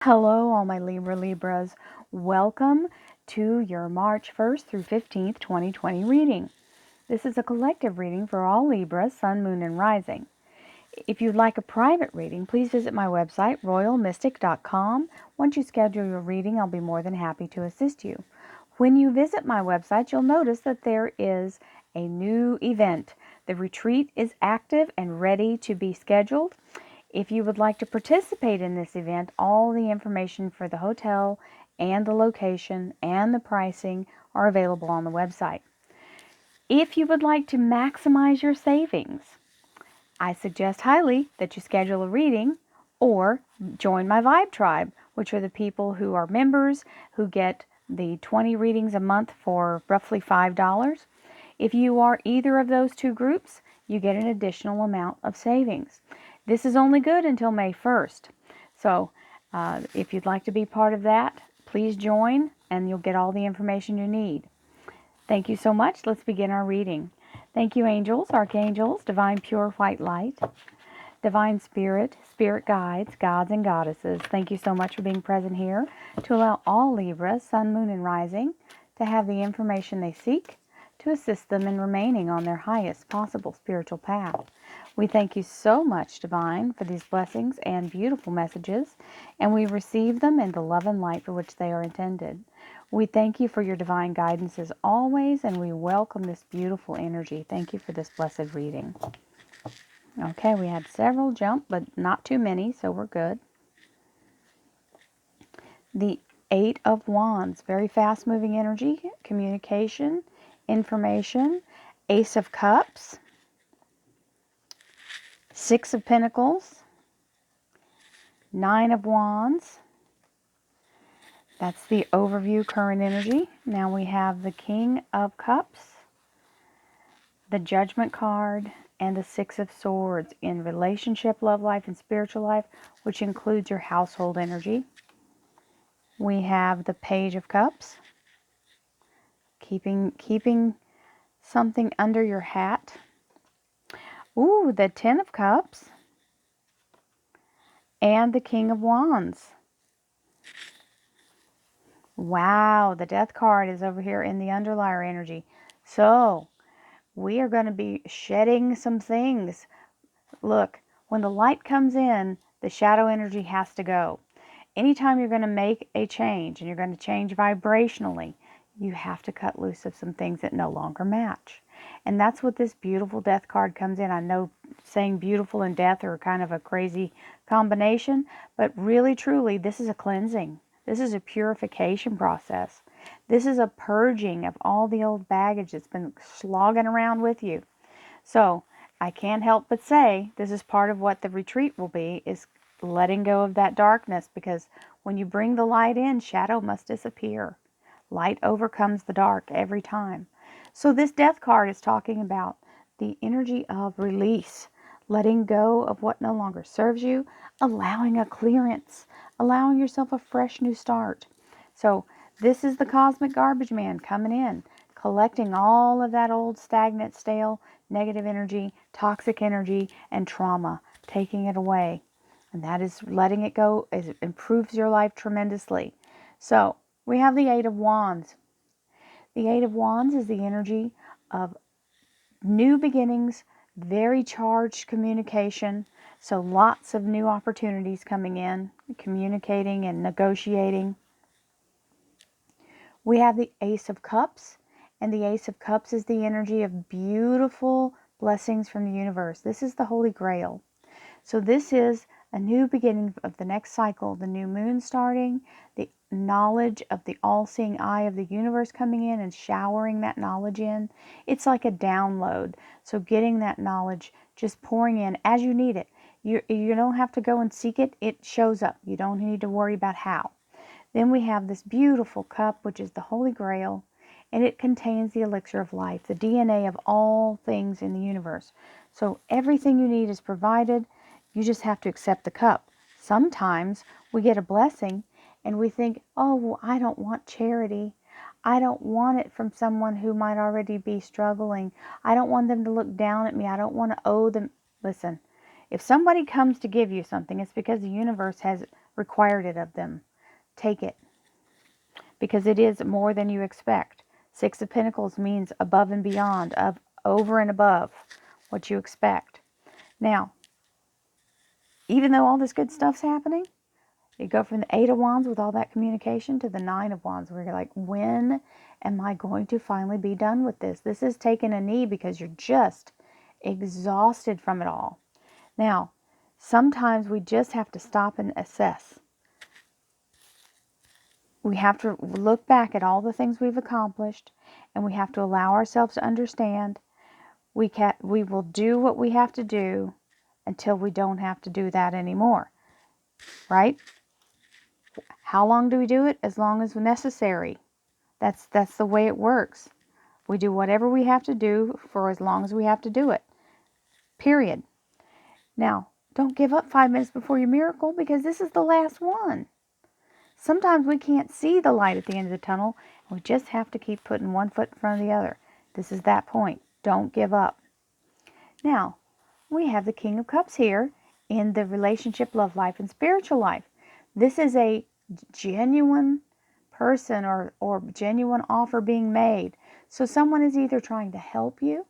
Hello, all my Libras. Welcome to your March 1st through 15th, 2020 reading. This is a collective reading for all Libras, Sun, Moon, and Rising. If you'd like a private reading, please visit my website, royalmystic.com. Once you schedule your reading, I'll be more than happy to assist you. When you visit my website, you'll notice that there is a new event. The retreat is active and ready to be scheduled. If you would like to participate in this event, all the information for the hotel and the location and the pricing are available on the website. If you would like to maximize your savings, I suggest highly that you schedule a reading or join my Vibe Tribe, which are the people who are members who get the 20 readings a month for roughly $5. If you are either of those two groups, you get an additional amount of savings. This is only good until May 1st. So if you'd like to be part of that, please join and you'll get all the information you need. Thank you so much. Let's begin our reading. Thank you, angels, archangels, divine pure white light, divine spirit, spirit guides, gods and goddesses. Thank you so much for being present here to allow all Libras, Sun, Moon, and Rising to have the information they seek to assist them in remaining on their highest possible spiritual path. We thank you so much, Divine, for these blessings and beautiful messages, and we receive them in the love and light for which they are intended. We thank you for your divine guidance as always, and we welcome this beautiful energy. Thank you for this blessed reading. Okay, we had several jump, but not too many, so we're good. The Eight of Wands, very fast-moving energy, communication, information. Ace of Cups, Six of Pentacles, Nine of Wands. That's the overview current energy. Now we have the King of Cups, the Judgment card, and the Six of Swords in relationship, love life, and spiritual life, which includes your household energy. We have the Page of Cups, keeping something under your hat. Ooh, the Ten of Cups, and the King of Wands. Wow, the Death card is over here in the underlier energy. So, we are going to be shedding some things. Look, when the light comes in, the shadow energy has to go. Anytime you're going to make a change and you're going to change vibrationally, you have to cut loose of some things that no longer match. And that's what this beautiful Death card comes in. I know saying beautiful and death are kind of a crazy combination, but really, truly, this is a cleansing. This is a purification process. This is a purging of all the old baggage that's been slogging around with you. So I can't help but say this is part of what the retreat will be, is letting go of that darkness, because when you bring the light in, shadow must disappear. Light overcomes the dark every time. So this Death card is talking about the energy of release, letting go of what no longer serves you, allowing a clearance, allowing yourself a fresh new start. So this is the cosmic garbage man coming in, collecting all of that old, stagnant, stale, negative energy, toxic energy, and trauma, taking it away. And that is letting it go. It improves your life tremendously. So we have the Eight of Wands. The Eight of Wands is the energy of new beginnings, very charged communication. So lots of new opportunities coming in, communicating and negotiating. We have the Ace of Cups, and the Ace of Cups is the energy of beautiful blessings from the universe. This is the Holy Grail. So this is a new beginning of the next cycle, the new moon starting, the knowledge of the all-seeing eye of the universe coming in and showering that knowledge in. It's like a download. So getting that knowledge, just pouring in as you need it. You don't have to go and seek it. It shows up. You don't need to worry about how. Then we have this beautiful cup, which is the Holy Grail, and it contains the elixir of life, the DNA of all things in the universe. So everything you need is provided. You just have to accept the cup. Sometimes we get a blessing and we think, oh, well, I don't want charity. I don't want it from someone who might already be struggling. I don't want them to look down at me. I don't want to owe them. Listen, if somebody comes to give you something, it's because the universe has required it of them. Take it, because it is more than you expect. 6 of Pentacles means above and beyond, over and above what you expect. Now, even though all this good stuff's happening, you go from the 8 of Wands with all that communication to the 9 of Wands, where you're like, when am I going to finally be done with this? This is taking a knee because you're just exhausted from it all. Now, sometimes we just have to stop and assess. We have to look back at all the things we've accomplished, and we have to allow ourselves to understand we will do what we have to do until we don't have to do that anymore, right? How long do we do it? As long as necessary. That's the way it works. We do whatever we have to do for as long as we have to do it. Period. Now, don't give up 5 minutes before your miracle, because this is the last one. Sometimes we can't see the light at the end of the tunnel, and we just have to keep putting one foot in front of the other. This is that point. Don't give up. Now, we have the King of Cups here in the relationship, love life, and spiritual life. This is a genuine person or genuine offer being made. So someone is either trying to help you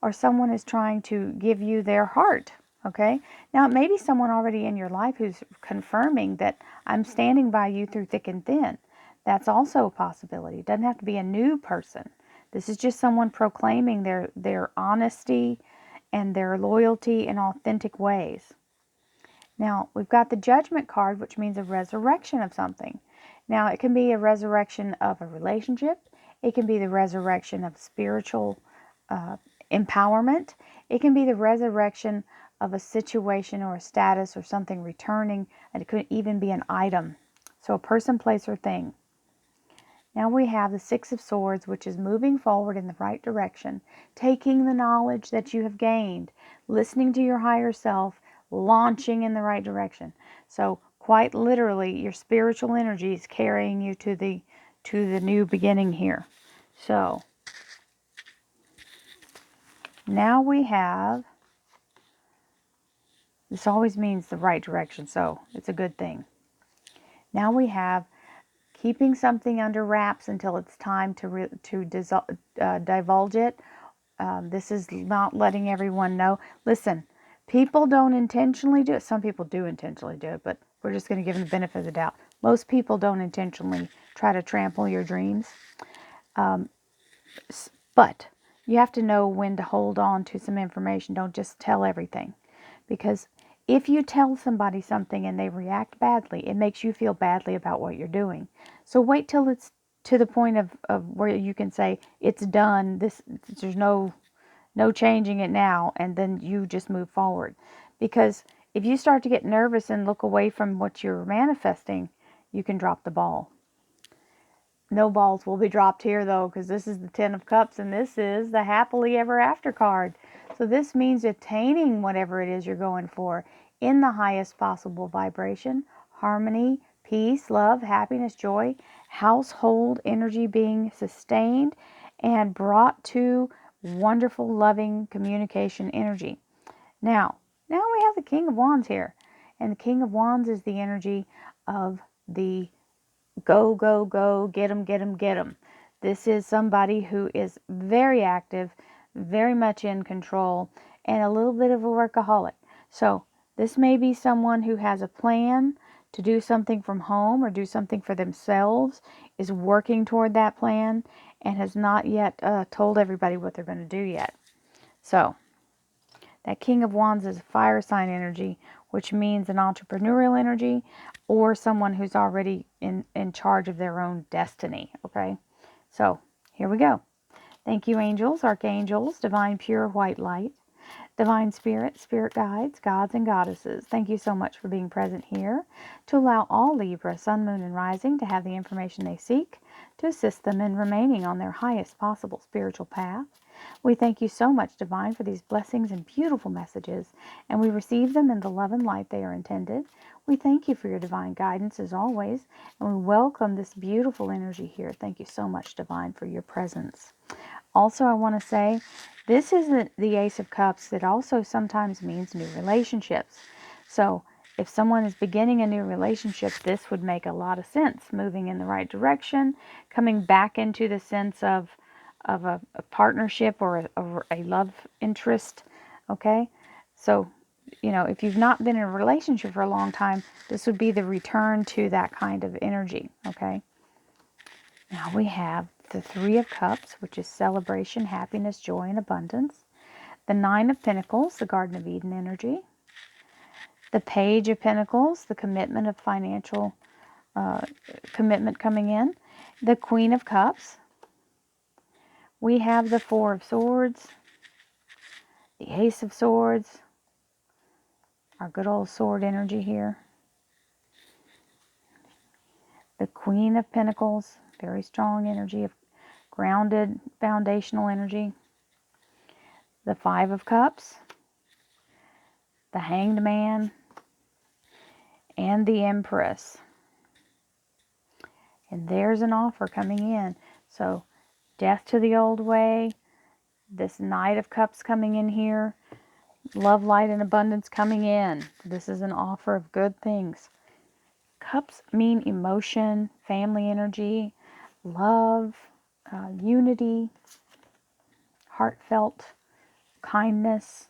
or someone is trying to give you their heart. Okay? Now, it may be someone already in your life who's confirming that I'm standing by you through thick and thin. That's also a possibility. It doesn't have to be a new person. This is just someone proclaiming their honesty and their loyalty in authentic ways. Now, we've got the Judgment card, which means a resurrection of something. Now, it can be a resurrection of a relationship. It can be the resurrection of spiritual empowerment. It can be the resurrection of a situation or a status or something returning, and it could even be an item. So a person, place, or thing. Now we have the 6 of Swords, which is moving forward in the right direction, taking the knowledge that you have gained, listening to your higher self, launching in the right direction. So quite literally, your spiritual energy is carrying you to the new beginning here. So now we have, this always means the right direction, so it's a good thing. Now we have keeping something under wraps until it's time to divulge it. This is not letting everyone know. Listen, people don't intentionally do it. Some people do intentionally do it, but we're just going to give them the benefit of the doubt. Most people don't intentionally try to trample your dreams. But you have to know when to hold on to some information. Don't just tell everything. Because if you tell somebody something and they react badly, it makes you feel badly about what you're doing. So wait till it's to the point of where you can say, it's done, there's no changing it now, and then you just move forward. Because if you start to get nervous and look away from what you're manifesting, you can drop the ball. No balls will be dropped here, though, because this is the 10 of Cups, and this is the happily ever after card. So this means attaining whatever it is you're going for in the highest possible vibration, harmony, peace, love, happiness, joy, household energy being sustained and brought to wonderful, loving communication energy. Now we have the King of Wands here, and the King of Wands is the energy of the go, go, go, get 'em, get 'em, get 'em. This is somebody who is very active, very much in control, and a little bit of a workaholic. So this may be someone who has a plan to do something from home or do something for themselves, is working toward that plan, and has not yet told everybody what they're going to do yet. So that King of Wands is a fire sign energy, which means an entrepreneurial energy or someone who's already in charge of their own destiny. Okay, so here we go. Thank you, angels, archangels, divine pure white light, divine spirit, spirit guides, gods and goddesses. Thank you so much for being present here to allow all Libra, sun, moon, and rising to have the information they seek to assist them in remaining on their highest possible spiritual path. We thank you so much, Divine, for these blessings and beautiful messages, and we receive them in the love and light they are intended. We thank you for your divine guidance as always, and we welcome this beautiful energy here. Thank you so much, Divine, for your presence. Also, I want to say, this is the Ace of Cups that also sometimes means new relationships. So, if someone is beginning a new relationship, this would make a lot of sense. Moving in the right direction, coming back into the sense of a partnership or a love interest. Okay, so if you've not been in a relationship for a long time, this would be the return to that kind of energy. Okay, now we have the Three of Cups, which is celebration, happiness, joy, and abundance. The Nine of Pentacles, the Garden of Eden energy. The Page of Pentacles, the commitment of financial commitment coming in. The Queen of Cups. We have the Four of Swords, the Ace of Swords, our good old sword energy here. The Queen of Pentacles, very strong energy of grounded, foundational energy. The Five of Cups, the Hanged Man, and the Empress. And there's an offer coming in. So, death to the old way, this Knight of Cups coming in here, love, light, and abundance coming in. This is an offer of good things. Cups mean emotion, family energy, love, unity, heartfelt kindness.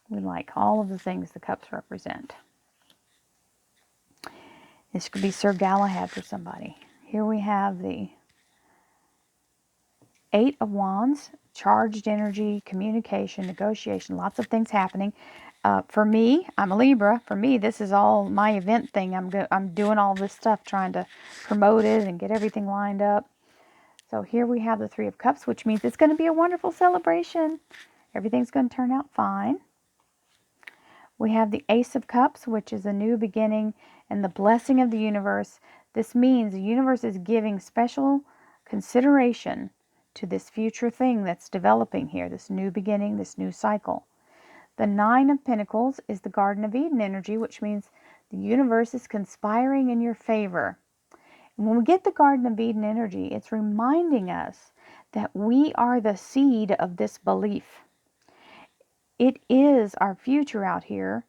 We like all of the things the cups represent. This could be Sir Galahad for somebody. Here we have the Eight of Wands, charged energy, communication, negotiation, lots of things happening. For me, I'm a Libra. For me, this is all my event thing. I'm doing all this stuff, trying to promote it and get everything lined up. So here we have the Three of Cups, which means it's going to be a wonderful celebration. Everything's going to turn out fine. We have the Ace of Cups, which is a new beginning and the blessing of the universe. This means the universe is giving special consideration to this future thing that's developing here, this new beginning, this new cycle. The Nine of Pentacles is the Garden of Eden energy, which means the universe is conspiring in your favor. And when we get the Garden of Eden energy, it's reminding us that we are the seed of this belief. It is our future out here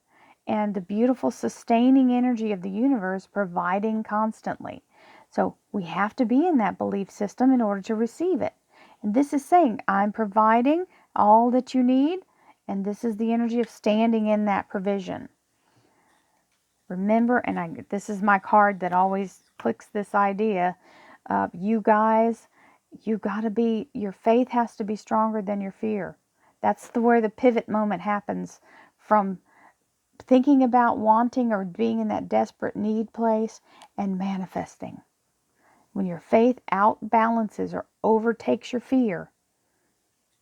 and the beautiful sustaining energy of the universe providing constantly. So we have to be in that belief system in order to receive it. And this is saying, I'm providing all that you need, and this is the energy of standing in that provision. Remember, and this is my card that always clicks this idea, you guys, you got to be, your faith has to be stronger than your fear. That's where the pivot moment happens, from thinking about wanting or being in that desperate need place and manifesting. When your faith outbalances or overtakes your fear,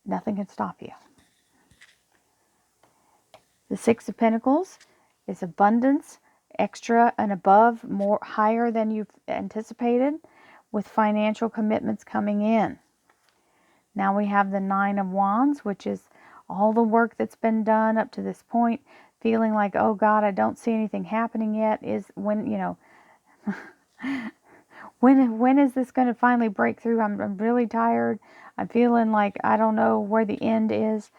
nothing can stop you. The Six of Pentacles is abundance, extra and above, more higher than you've anticipated, with financial commitments coming in. Now we have the Nine of Wands, which is all the work that's been done up to this point, feeling like, oh God, I don't see anything happening yet. Is when, when is this going to finally break through? I'm really tired. I'm feeling like I don't know where the end is.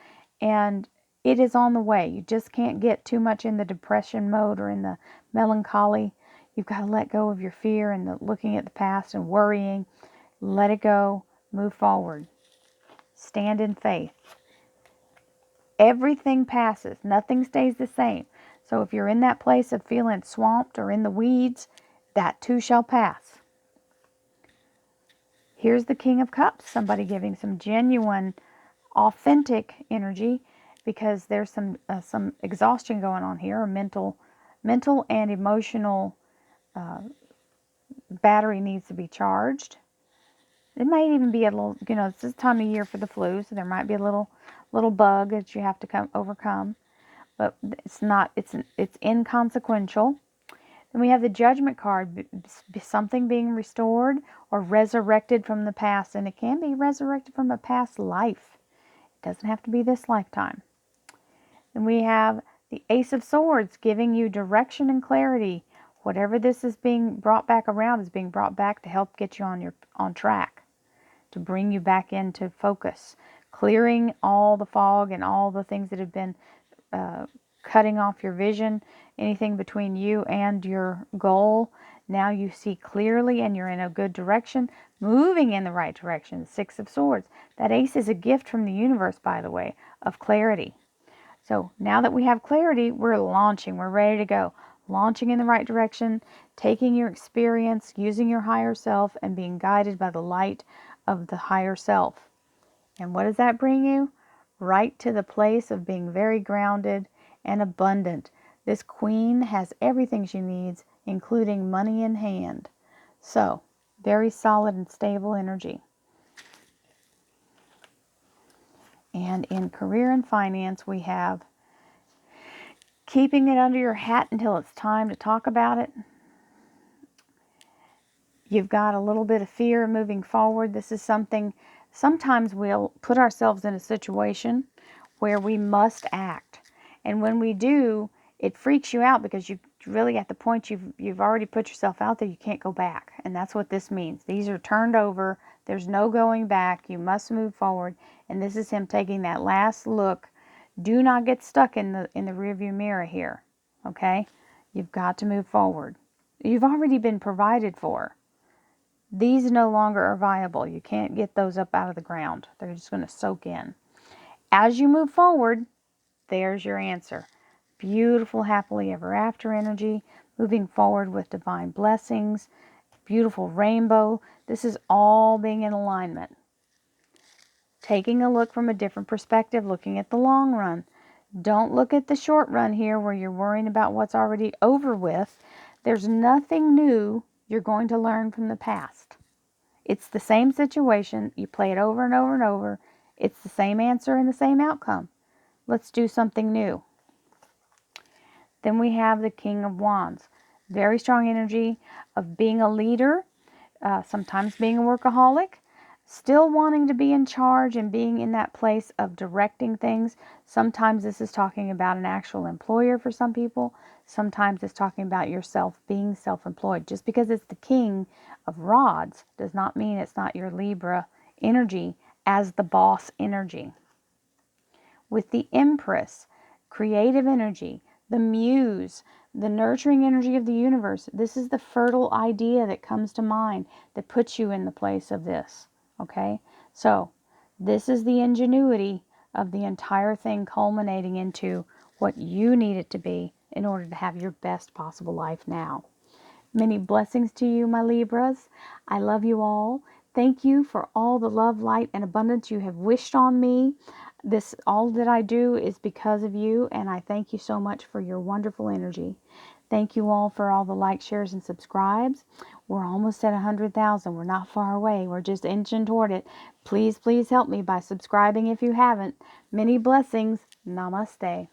And it is on the way. You just can't get too much in the depression mode or in the melancholy. You've got to let go of your fear and the looking at the past and worrying. Let it go. Move forward. Stand in faith. Everything passes. Nothing stays the same. So if you're in that place of feeling swamped or in the weeds, that too shall pass. Here's the King of Cups. Somebody giving some genuine, authentic energy, because there's some exhaustion going on here. Or mental and emotional battery needs to be charged. It might even be a little, it's this time of year for the flu, so there might be a little bug that you have to overcome. But it's not, it's inconsequential. Then we have the Judgment card, something being restored or resurrected from the past. And it can be resurrected from a past life. It doesn't have to be this lifetime. Then we have the Ace of Swords, giving you direction and clarity. Whatever this is being brought back around is being brought back to help get you on track, to bring you back into focus, clearing all the fog and all the things that have been cutting off your vision, anything between you and your goal. Now you see clearly and you're in a good direction, moving in the right direction. The Six of Swords. That ace is a gift from the universe, by the way, of clarity. So now that we have clarity, we're launching. We're ready to go. Launching in the right direction, taking your experience, using your higher self, and being guided by the light of the higher self. And what does that bring you? Right to the place of being very grounded and abundant. This queen has everything she needs, including money in hand. So, very solid and stable energy. And in career and finance, we have keeping it under your hat until it's time to talk about it. You've got a little bit of fear moving forward. This is something, sometimes we'll put ourselves in a situation where we must act. And when we do, it freaks you out because you really at the point you've already put yourself out there, you can't go back. And that's what this means. These are turned over. There's no going back. You must move forward. And this is him taking that last look. Do not get stuck in the rearview mirror here. Okay? You've got to move forward. You've already been provided for. These no longer are viable. You can't get those up out of the ground. They're just going to soak in. As you move forward, there's your answer. Beautiful, happily ever after energy, moving forward with divine blessings, beautiful rainbow. This is all being in alignment. Taking a look from a different perspective, looking at the long run. Don't look at the short run here where you're worrying about what's already over with. There's nothing new you're going to learn from the past. It's the same situation. You play it over and over and over. It's the same answer and the same outcome. Let's do something new. Then we have the King of Wands. Very strong energy of being a leader, sometimes being a workaholic, still wanting to be in charge and being in that place of directing things. Sometimes this is talking about an actual employer for some people. Sometimes it's talking about yourself being self-employed. Just because it's the King of Rods does not mean it's not your Libra energy as the boss energy. With the Empress, creative energy, the Muse, the nurturing energy of the universe. This is the fertile idea that comes to mind that puts you in the place of this. Okay? So, this is the ingenuity of the entire thing culminating into what you need it to be in order to have your best possible life now. Many blessings to you, my Libras. I love you all. Thank you for all the love, light, and abundance you have wished on me. This, all that I do is because of you, and I thank you so much for your wonderful energy. Thank you all for all the likes, shares, and subscribes. We're almost at 100,000. We're not far away. We're just inching toward it. Please, please help me by subscribing if you haven't. Many blessings. Namaste.